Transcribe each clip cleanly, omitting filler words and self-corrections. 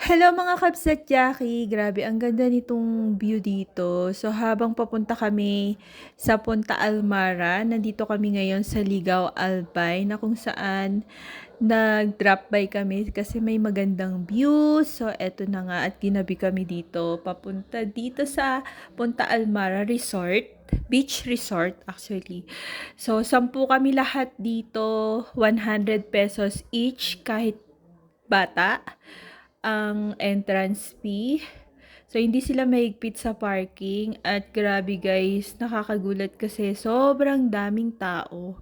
Hello mga Kabs at Jackie, grabe ang ganda nitong view dito. So habang papunta kami sa Punta Almara, nandito kami ngayon sa Ligaw Albay na kung saan nag-drop by kami kasi may magandang view. So eto na nga at ginabi kami dito papunta dito sa Punta Almara Resort. Beach Resort actually. So 10 kami lahat dito, 100 pesos each kahit bata ang entrance fee. So, hindi sila mahigpit sa parking at grabe guys, nakakagulat kasi sobrang daming tao.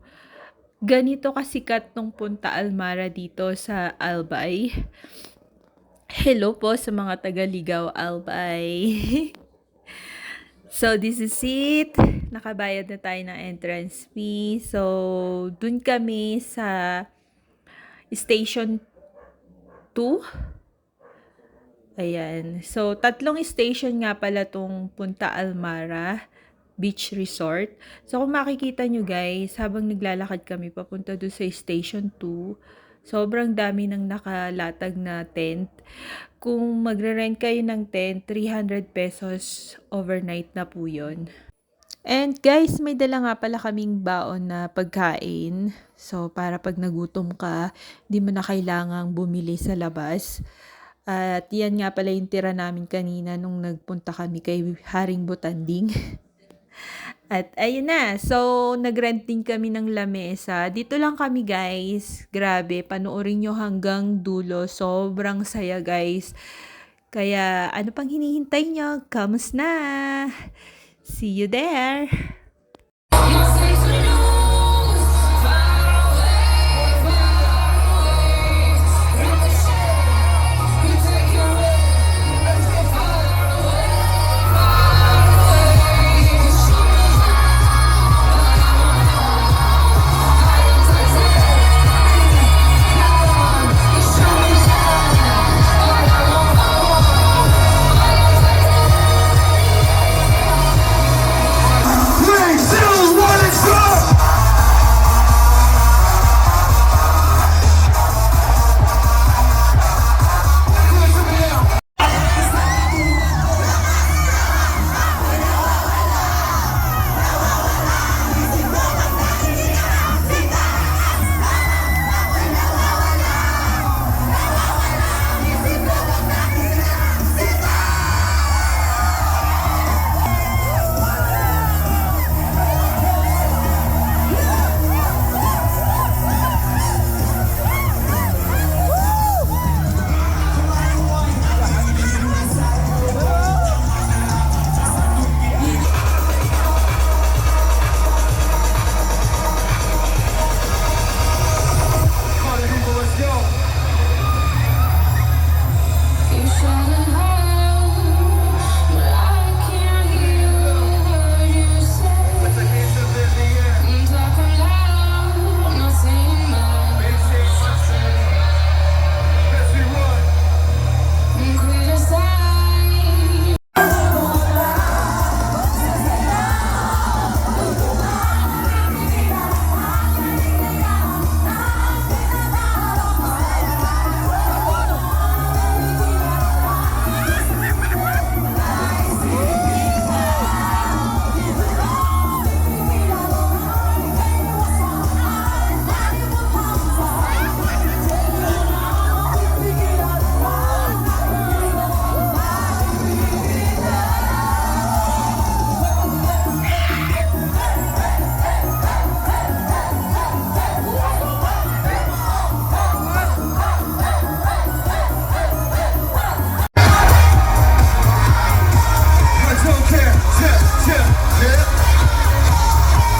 Ganito kasikat nung Punta Almara dito sa Albay. Hello po sa mga taga-Ligaw Albay. So, this is it. Nakabayad na tayo ng entrance fee. So, dun kami sa Station 2. Ayan. So, tatlong station nga pala tong Punta Almara Beach Resort. So, kung makikita nyo guys, habang naglalakad kami papunta doon sa Station 2, sobrang dami ng nakalatag na tent. Kung magre-rent kayo ng tent, 300 pesos overnight na po yun. And guys, may dala nga pala kaming baon na pagkain. So, para pag nagutom ka, di mo na kailangang bumili sa labas. At yan nga pala yung tira namin kanina nung nagpunta kami kay Haring Butanding. At ayun na, so nag-rent din kami ng lamesa. Dito lang kami guys. Grabe, panoorin nyo hanggang dulo. Sobrang saya guys. Kaya ano pang hinihintay nyo? Kamus na! See you there!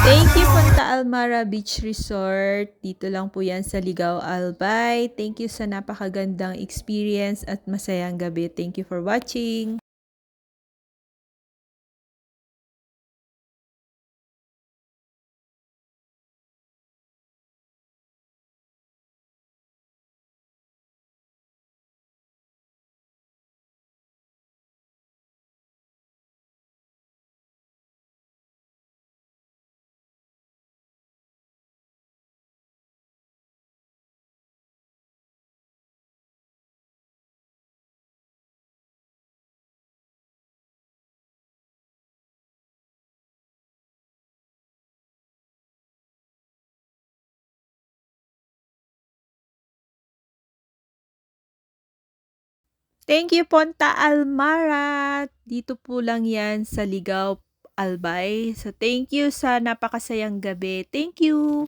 Thank you Punta Almara Beach Resort. Dito lang po yan sa Ligaw Albay. Thank you sa napakagandang experience at masayang gabi. Thank you for watching. Thank you Ponta Almara. Dito po lang 'yan sa Ligao, Albay. So, thank you sa napakasayang gabi. Thank you.